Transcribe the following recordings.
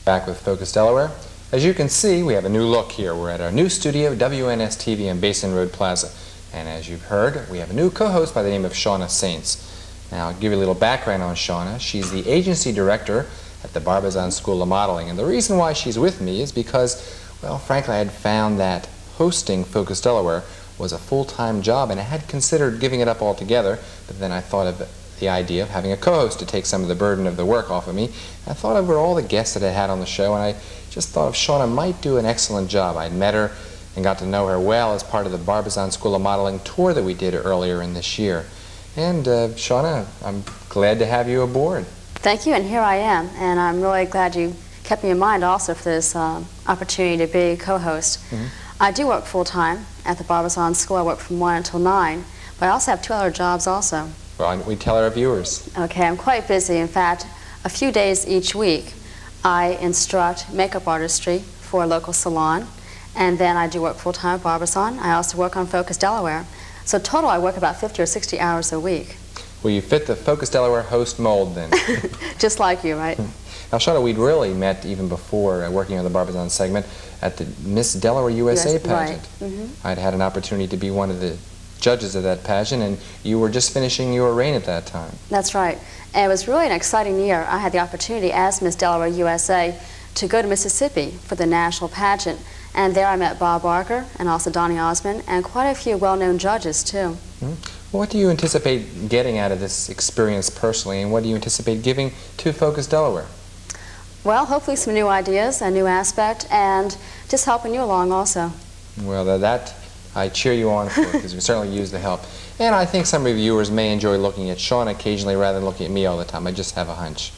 Back with Focus Delaware. As you can see, we have a new look here. We're at our new studio, WNS-TV in Basin Road Plaza. And as you've heard, we have a new co-host by the name of Shawna Saints. Now, I'll give you a little background on Shawna. She's the agency director at the Barbizon School of Modeling. And the reason why she's with me is because, well, frankly, I had found that hosting Focus Delaware was a full-time job, and I had considered giving it up altogether, but then I thought of the idea of having a co-host to take some of the burden of the work off of me. I thought over all the guests that I had on the show, and I just thought Shawna might do an excellent job. I'd met her and got to know her well as part of the Barbizon School of Modeling tour that we did earlier in this year. And Shawna, I'm glad to have you aboard. Thank you, and here I am, and I'm really glad you kept me in mind also for this opportunity to be co-host. I do work full-time at the Barbizon School. I work from 1 until 9, but I also have 2 other jobs also. Well, we tell our viewers. Okay, I'm quite busy. In fact, a few days each week, I instruct makeup artistry for a local salon, and then I do work full-time at Barbizon. I also work on Focus Delaware. So total, I work about 50 or 60 hours a week. Well, you fit the Focus Delaware host mold then. Just like you, right? Now, Shawna, we'd really met even before working on the Barbizon segment at the Miss Delaware USA pageant. Right. I'd had an opportunity to be one of the judges of that pageant, and you were just finishing your reign at that time. That's right. And it was really an exciting year. I had the opportunity as Miss Delaware USA to go to Mississippi for the national pageant, and there I met Bob Barker and also Donnie Osmond and quite a few well-known judges too. What do you anticipate getting out of this experience personally, and what do you anticipate giving to Focus Delaware? Well, hopefully some new ideas, a new aspect, and just helping you along also. Well, that I cheer you on for, because we certainly use the help. And I think some of your viewers may enjoy looking at Shawna occasionally rather than looking at me all the time. I just have a hunch.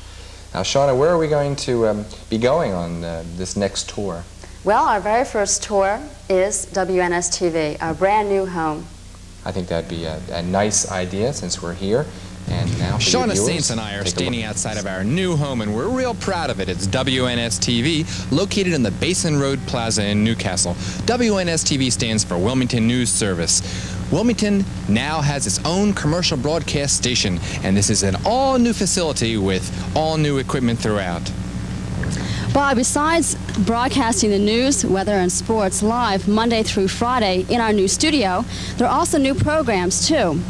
Now, Shawna, where are we going to be going on this next tour? Well, our very first tour is WNS-TV, our brand new home. I think that'd be a nice idea since we're here. And now Shawna Saints and I are standing outside of our new home, and we're real proud of it. It's WNS-TV, located in the Basin Road Plaza in Newcastle. WNS-TV stands for Wilmington News Service. Wilmington now has its own commercial broadcast station, and this is an all-new facility with all-new equipment throughout. Bob, besides broadcasting the news, weather, and sports live Monday through Friday in our new studio, there are also new programs, too.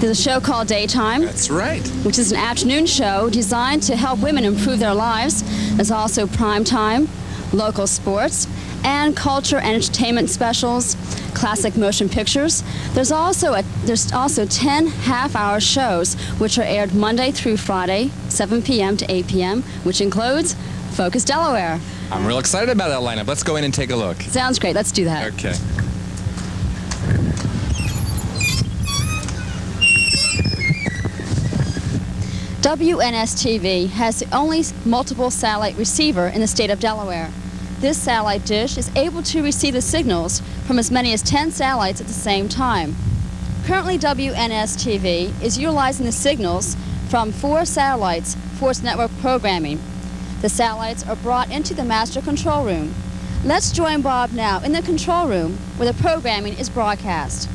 There's a show called Daytime. That's right. Which is an afternoon show designed to help women improve their lives. There's also Prime Time, local sports, and culture and entertainment specials, classic motion pictures. There's also 10 half-hour shows which are aired Monday through Friday, 7 p.m. to 8 p.m., which includes Focus Delaware. I'm real excited about that lineup. Let's go in and take a look. Sounds great. Let's do that. Okay. WNS-TV has the only multiple satellite receiver in the state of Delaware. This satellite dish is able to receive the signals from as many as 10 satellites at the same time. Currently, WNS-TV is utilizing the signals from 4 satellites for its network programming. The satellites are brought into the master control room. Let's join Bob now in the control room where the programming is broadcast.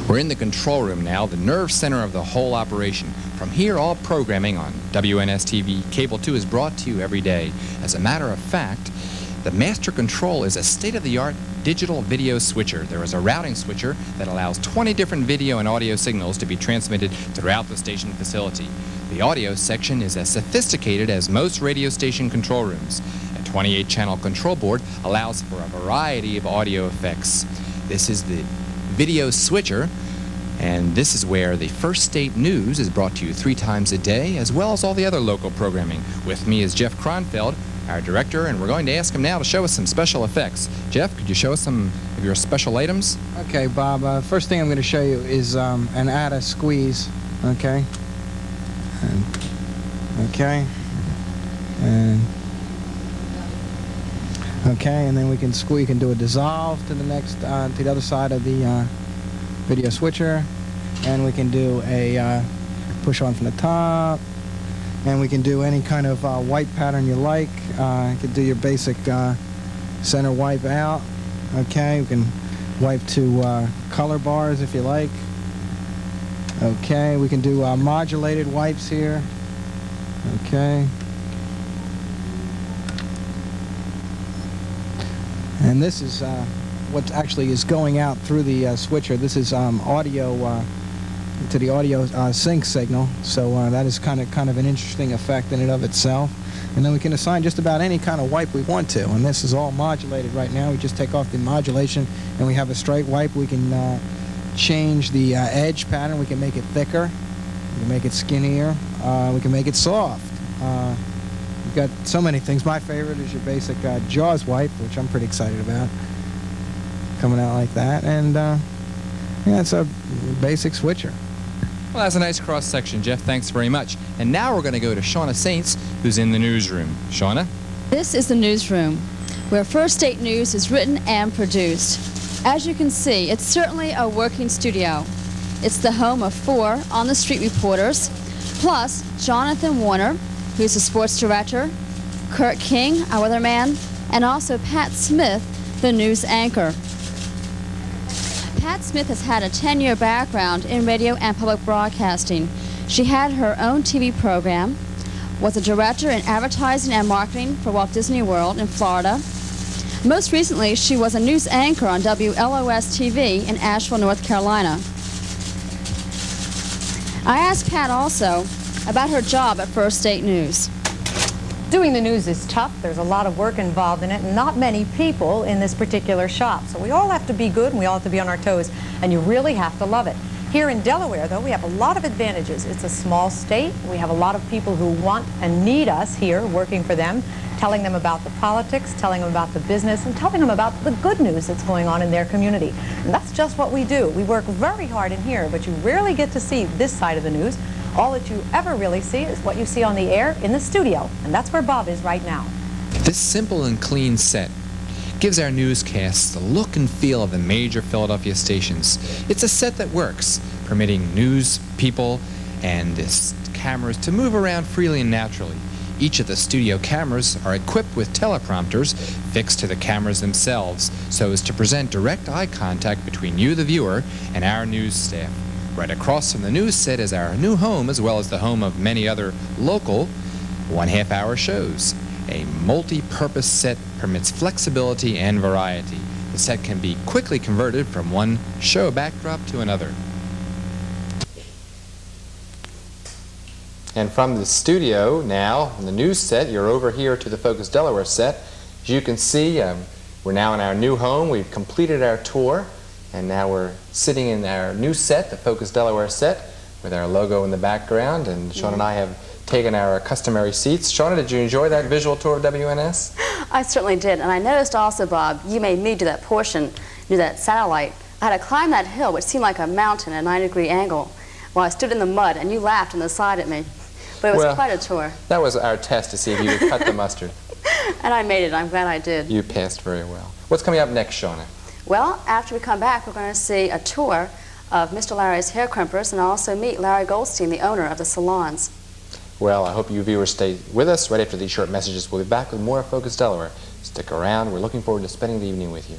We're in the control room now, the nerve center of the whole operation. From here, all programming on WNS-TV Cable 2 is brought to you every day. As a matter of fact, the master control is a state-of-the-art digital video switcher. There is a routing switcher that allows 20 different video and audio signals to be transmitted throughout the station facility. The audio section is as sophisticated as most radio station control rooms. A 28-channel control board allows for a variety of audio effects. This is the video switcher, and this is where the First State News is brought to you 3 times a day, as well as all the other local programming. With me is Jeff Kronfeld, our director, and we're going to ask him now to show us some special effects. Jeff, could you show us some of your special items? Okay, Bob. First thing I'm going to show you is an add-a squeeze. Okay. And then we can squeeze. You can do a dissolve to the next, to the other side of the video switcher, and we can do a push on from the top, and we can do any kind of wipe pattern you like. You can do your basic center wipe out. Okay, we can wipe to color bars if you like. Okay, we can do modulated wipes here. Okay. And this is what actually is going out through the switcher. This is audio to the audio sync signal. So that is kind of an interesting effect in and of itself. And then we can assign just about any kind of wipe we want to. And this is all modulated right now. We just take off the modulation and we have a straight wipe. We can change the edge pattern. We can make it thicker. We can make it skinnier. We can make it soft. We've got so many things. My favorite is your basic Jaws wipe, which I'm pretty excited about. Coming out like that. And yeah, it's a basic switcher. Well, that's a nice cross-section, Jeff. Thanks very much. And now we're going to go to Shawna Saints, who's in the newsroom. Shawna? This is the newsroom, where First State News is written and produced. As you can see, it's certainly a working studio. It's the home of 4 on-the-street reporters, plus Jonathan Warner, who's the sports director, Kurt King, our weatherman, and also Pat Smith, the news anchor. Pat Smith has had a 10-year background in radio and public broadcasting. She had her own TV program, was a director in advertising and marketing for Walt Disney World in Florida. Most recently, she was a news anchor on WLOS-TV in Asheville, North Carolina. I asked Pat also about her job at First State News. Doing the news is tough. There's a lot of work involved in it, and not many people in this particular shop. So we all have to be good, and we all have to be on our toes, and you really have to love it. Here in Delaware, though, we have a lot of advantages. It's a small state. We have a lot of people who want and need us here working for them, telling them about the politics, telling them about the business, and telling them about the good news that's going on in their community. And that's just what we do. We work very hard in here, but you rarely get to see this side of the news. All that you ever really see is what you see on the air in the studio, and that's where Bob is right now. This simple and clean set gives our newscasts the look and feel of the major Philadelphia stations. It's a set that works, permitting news, people, and cameras to move around freely and naturally. Each of the studio cameras are equipped with teleprompters fixed to the cameras themselves so as to present direct eye contact between you, the viewer, and our news staff. Right across from the news set is our new home, as well as the home of many other local 1/2-hour shows. A multi-purpose set permits flexibility and variety. The set can be quickly converted from one show backdrop to another. And from the studio now, on the news set, you're over here to the Focus Delaware set. As you can see, we're now in our new home. We've completed our tour. And now we're sitting in our new set, the Focus Delaware set, with our logo in the background. And Shawna and I have taken our customary seats. Shawna, did you enjoy that visual tour of WNS? I certainly did. And I noticed also, Bob, you made me do that portion, do that satellite. I had to climb that hill, which seemed like a mountain at a 90-degree angle, while I stood in the mud, and you laughed on the side at me. But it was quite a tour. That was our test to see if you could cut the mustard. And I made it. I'm glad I did. You passed very well. What's coming up next, Shawna? Well, after we come back, we're going to see a tour of Mr. Larry's hair crimpers and also meet Larry Goldstein, the owner of the salons. Well, I hope you viewers stay with us. Right after these short messages, we'll be back with more Focus Delaware. Stick around. We're looking forward to spending the evening with you.